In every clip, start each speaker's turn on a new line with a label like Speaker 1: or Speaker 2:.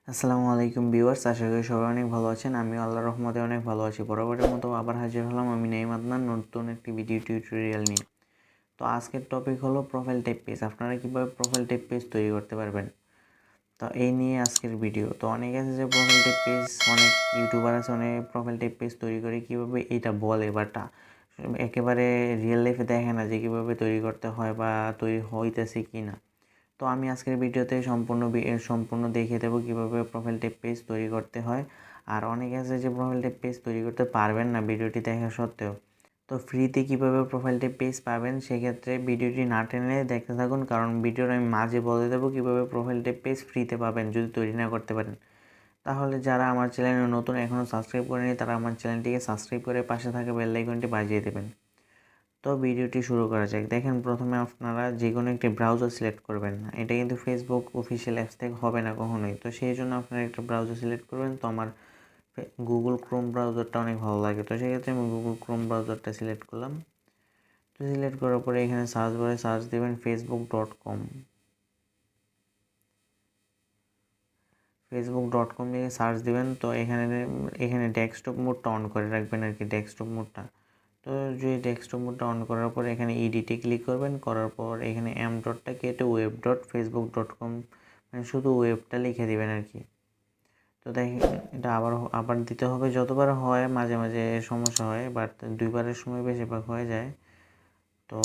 Speaker 1: আসসালামু আলাইকুম ভিউয়ার্স, আশা করি সবাই অনেক ভালো আছেন। আমি আল্লাহর রহমতে অনেক ভালো আছি। বরাবরের মতো আবার হাজির হলাম আমি নাইম আদনান নতুন একটি ভিডিও টিউটোরিয়াল নিয়ে। তো আজকের টপিক হলো প্রোফাইল টাইপ পেজ। আপনারা কীভাবে প্রোফাইল টাইপ পেজ তৈরি করতে পারবেন, তো এই নিয়ে আজকের ভিডিও। তো অনেক আছে যে প্রোফাইল টাইপ পেজ, অনেক ইউটিউবার আছে অনেক প্রোফাইল টাইপ পেজ তৈরি করে কীভাবে এটা বলে, বাট একেবারে রিয়েল লাইফে দেখে না যে কীভাবে তৈরি করতে হয় বা তৈরি হইতেছে কি না। তো আমি আজকের ভিডিওতে সম্পূর্ণ দেখিয়ে দেবো কীভাবে প্রোফাইল টাইপ পেজ তৈরি করতে হয়। আর অনেকে আছে যে প্রোফাইল টাইপ পেজ তৈরি করতে পারবেন না ভিডিওটি দেখা সত্ত্বেও। তো ফ্রিতে কীভাবে প্রোফাইল টাইপ পেজ পাবেন, সেক্ষেত্রে ভিডিওটি না টেনে দেখতে থাকুন, কারণ ভিডিওর আমি মাঝে বলে দেবো কীভাবে প্রোফাইল টাইপ পেজ ফ্রিতে পাবেন যদি তৈরি না করতে পারেন। তাহলে যারা আমার চ্যানেলে নতুন এখনও সাবস্ক্রাইব করেনি তারা আমার চ্যানেলটিকে সাবস্ক্রাইব করে পাশে থাকা বেল আইকনটি বাজিয়ে দেবেন। তো ভিডিওটি শুরু করা যাক। দেখেন, প্রথমে আপনারা যে কোনো একটি ব্রাউজার সিলেক্ট করবেন। এটা কিন্তু ফেসবুক অফিসিয়াল অ্যাপস থেকে হবে না কখনোই। তো সেই জন্য আপনারা একটা ব্রাউজার সিলেক্ট করবেন। তো আমার গুগল ক্রোম ব্রাউজারটা অনেক ভালো লাগে, তো সেক্ষেত্রে আমি গুগল ক্রোম ব্রাউজারটা সিলেক্ট করলাম। তো সিলেক্ট করার পরে এখানে সার্চ বারে সার্চ দেবেন facebook.com। facebook.com দিয়ে সার্চ দেবেন। তো এখানে ডেস্কটপ মোডটা অন করে রাখবেন আর কি, ডেস্কটপ মোডটা। তো যদি ডেস্কটপ মোডটা অন করার পর এখানে এডিটে ক্লিক করবেন, করার পর এখানে ডটটা কেটে web.facebook.com মানে শুধু ওয়েবটা লিখে দেবেন আর কি। তো দেখেন, এটা আবার দিতে হবে। যতবার হয় মাঝে মাঝে সমস্যা হয়, বাট দুইবারের সময় বেশিরভাগ হয়ে যায়। তো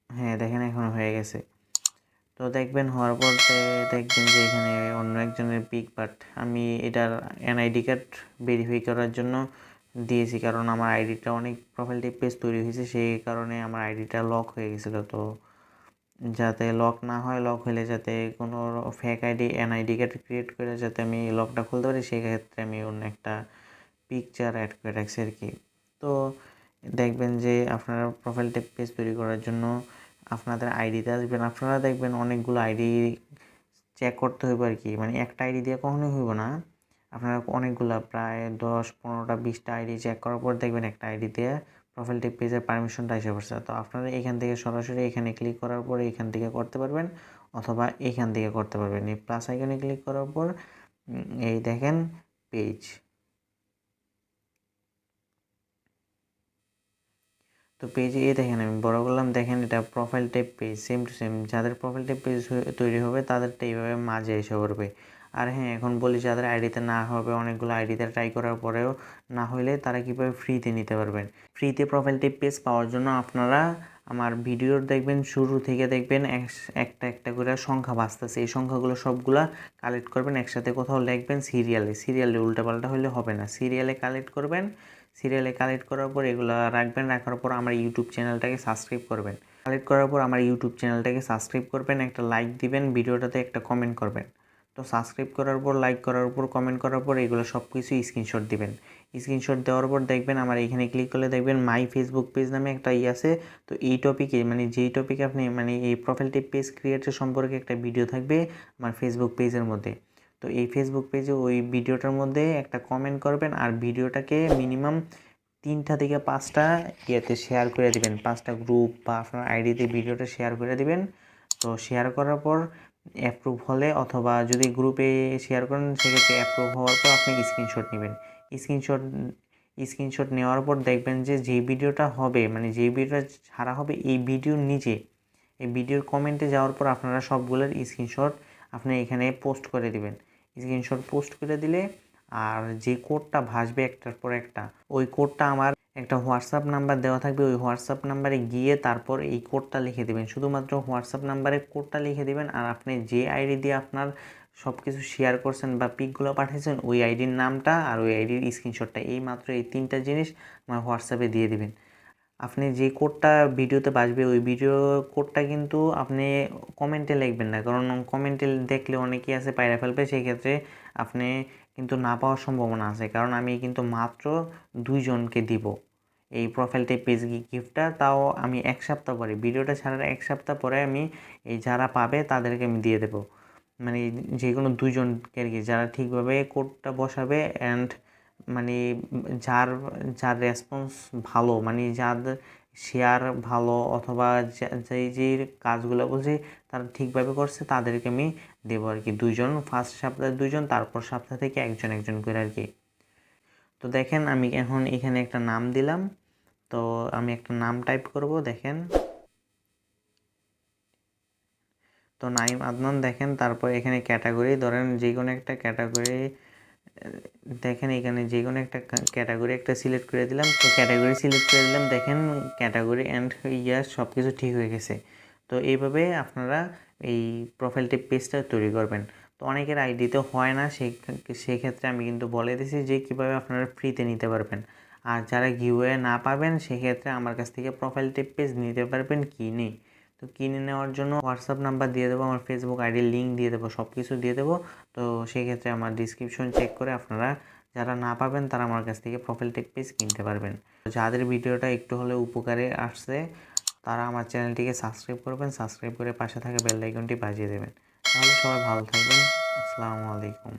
Speaker 1: হ্যাঁ, দেখেন এখন হয়ে গেছে। তো দেখবেন হওয়ার পর দেখবেন যে এখানে অন্য একজনের পিক, বাট আমি এটার এনআইডি কার্ড ভেরিফাই করার জন্য দিয়েছি, কারণ আমার আইডিটা অনেক প্রোফাইল টাইপ পেজ তৈরি হয়েছে, সেই কারণে আমার আইডিটা লক হয়ে গেছিলো। তো যাতে লক না হয়, লক হলে যাতে কোনো ফেক এনআইডি কার্ড ক্রিয়েট করে যাতে আমি লকটা খুলতে পারি, সেক্ষেত্রে আমি অন্য একটা পিকচার অ্যাড করে রাখছি আর কি। তো দেখবেন যে আপনারা প্রোফাইল টাইপ পেজ তৈরি করার জন্য আপনাদের আইডিতে আসবেন। আপনারা দেখবেন অনেকগুলো আইডি চেক করতে হইব আর কি, মানে একটা আইডি দিয়ে কখনোই হইব না। আপনারা অনেকগুলো প্রায় 10, 15টা, 20টা আইডি চেক করার পর দেখবেন একটা আইডি দিয়ে প্রোফাইল টাইপ পেজের পারমিশনটা এসে পড়ছে। তো আপনারা এখান থেকে সরাসরি এখানে ক্লিক করার পর এখান থেকে করতে পারবেন, অথবা এখান থেকে করতে পারবেন। এই প্লাস আইকনে ক্লিক করার পর এই দেখেন পেজ। তো পেজে দেখেন আমি বড় করলাম, দেখেন এটা profile type page, same to same. যাদের প্রোফাইল টাইপ পেজ তৈরি হবে তাদেরটা এইভাবে মাঝে এসে পড়বে। আর হ্যাঁ, এখন বলি যাদের আইডিতে না হবে, অনেকগুলো আইডিতে ট্রাই করার পরেও না হলে তারা কীভাবে ফ্রিতে নিতে পারবেন। ফ্রিতে প্রোফাইল টাইপ পেজ পাওয়ার জন্য আপনারা আমার ভিডিওর দেখবেন শুরু থেকে দেখবেন একটা একটা করে সংখ্যা বাঁচতেছে। এই সংখ্যাগুলো সবগুলা কালেক্ট করবেন একসাথে, কোথাও লিখবেন সিরিয়ালে উল্টাপাল্টা হলে হবে না। সিরিয়ালে কালেক্ট করবেন। সিরিয়ালে কালেক্ট করার পর এগুলো রাখবেন। রাখার পর আমার ইউটিউব চ্যানেলটাকে সাবস্ক্রাইব করবেন। কালেক্ট করার পর আমার ইউটিউব চ্যানেলটাকে সাবস্ক্রাইব করবেন, একটা লাইক দিবেন, ভিডিওটাতে একটা কমেন্ট করবেন। তো সাবস্ক্রাইব করার পর, লাইক করার পর, কমেন্ট করার পর এগুলো সব কিছু স্ক্রিনশট দিবেন। স্ক্রিনশট দেওয়ার পর দেখবেন আমার এখানে ক্লিক করলে দেখবেন মাই ফেসবুক পেজ নামে একটা আছে। তো এই টপিকে মানে যেই টপিকে আপনি মানে এই প্রোফাইল টাইপ পেজ ক্রিয়েটের সম্পর্কে একটা ভিডিও থাকবে আমার ফেসবুক পেজের মধ্যে। তো এই ফেসবুক পেজে ওই ভিডিওটার মধ্যে একটা কমেন্ট করবেন, আর ভিডিওটাকে মিনিমাম 3টা থেকে 5টা ইয়েতে শেয়ার করে দিবেন, 5টা গ্রুপ বা আপনার আইডিতে ভিডিওটা শেয়ার করে দিবেন। তো শেয়ার করার পর অ্যাপ্রুভ হলে, অথবা যদি গ্রুপে শেয়ার করেন সেক্ষেত্রে অ্যাপ্রুভ হওয়ার পর আপনি স্ক্রিনশট নেবেন। স্ক্রিনশট স্ক্রিনশট নেওয়ার পর দেখবেন যে যেই ভিডিওটা হবে, মানে যেই ভিডিওটা ছাড়া হবে এই ভিডিওর নিচে, এই ভিডিওর কমেন্টে যাওয়ার পর আপনারা সবগুলোর স্ক্রিনশট আপনি এখানে পোস্ট করে দিবেন। স্ক্রিনশট পোস্ট করে দিলে আর যে কোডটা ভাসবে একটার পর একটা, ওই কোডটা আমার একটা হোয়াটসঅ্যাপ নাম্বার দেওয়া থাকবে। ওই হোয়াটসঅ্যাপ নাম্বারে গিয়ে তারপর এই কোডটা লিখে দেবেন। শুধুমাত্র হোয়াটসঅ্যাপ নাম্বারে কোডটা লিখে দেবেন, আর আপনি যে আইডি দিয়ে আপনার সব কিছু শেয়ার করছেন বা পিকগুলো পাঠিয়েছেন ওই আইডির নামটা আর ওই আইডির স্ক্রিনশটটা, এই মাত্র এই 3টা জিনিস আমার হোয়াটসঅ্যাপে দিয়ে দিবেন। আপনি যে কোডটা ভিডিওতে বাসবে ওই ভিডিও কোডটা কিন্তু আপনি কমেন্টে লিখবেন না, কারণ কমেন্টে দেখলে অনেকেই আছে পায়রা ফেলবে, সেই ক্ষেত্রে আপনি কিন্তু না পাওয়ার সম্ভাবনা আছে। কারণ আমি কিন্তু মাত্র 2জনকে দিব এই প্রোফাইল টাইপ পেজ গিফটটা, তাও আমি 1 সপ্তাহ পরে, ভিডিওটা ছাড়ার 1 সপ্তাহ পরে আমি এই যারা পাবে তাদেরকে আমি দিয়ে দেবো। মানে যে কোনো 2জনকে আর কি, যারা ঠিকভাবে কোডটা বসাবে অ্যান্ড মানে যার যার রেসপন্স ভালো, মানে যাদের শেয়ার ভালো, অথবা যেই কাজগুলো বলছি তারা ঠিকভাবে করছে তাদেরকে আমি দেবো আর কি, 2 জন, ফার্স্ট সপ্তাহে 2 জন, তারপর সপ্তাহ থেকে একজন একজন করে আর কি। তো দেখেন আমি এখন এখানে একটা নাম দিলাম, তো আমি একটা নাম টাইপ করব, দেখেন তো নাইম আদনান। দেখেন তারপর এখানে ক্যাটাগরি ধরেন যে কোনো একটা ক্যাটাগরি, দেখেন এখানে যে কোনো একটা ক্যাটাগরি একটা সিলেক্ট করে দিলাম। তো ক্যাটাগরি সিলেক্ট করে দিলাম, দেখেন ক্যাটাগরি অ্যান্ড ইয়ার সব কিছু ঠিক হয়ে গেছে। তো এইভাবে আপনারা এই প্রোফাইল টিপ পেজটা তৈরি করবেন। তো অনেকের আইডিতে হয় না, সেক্ষেত্রে আমি কিন্তু বলে দিয়েছি যে কীভাবে আপনারা ফ্রিতে নিতে পারবেন। আর যারা গিভওয়ে না পাবেন সেক্ষেত্রে আমার কাছ থেকে প্রোফাইল টিপ পেজ নিতে পারবেন কিনে। তো কিনে নেওয়ার জন্য হোয়াটসঅ্যাপ নাম্বার দিয়ে দেবো, আমার ফেসবুক আইডির লিঙ্ক দিয়ে দেবো, সব কিছু দিয়ে দেবো। তো সেক্ষেত্রে আমার ডিসক্রিপশন চেক করে আপনারা যারা না পাবেন তারা আমার কাছ থেকে প্রোফাইল টেক পেজ কিনতে পারবেন। যাদের ভিডিওটা একটু হলেও উপকারে আসছে তারা আমার চ্যানেলটিকে সাবস্ক্রাইব করবেন, সাবস্ক্রাইব করে পাশে থাকা বেল আইকনটি বাজিয়ে দেবেন। তাহলে সবাই ভালো থাকবেন। আসসালামু আলাইকুম।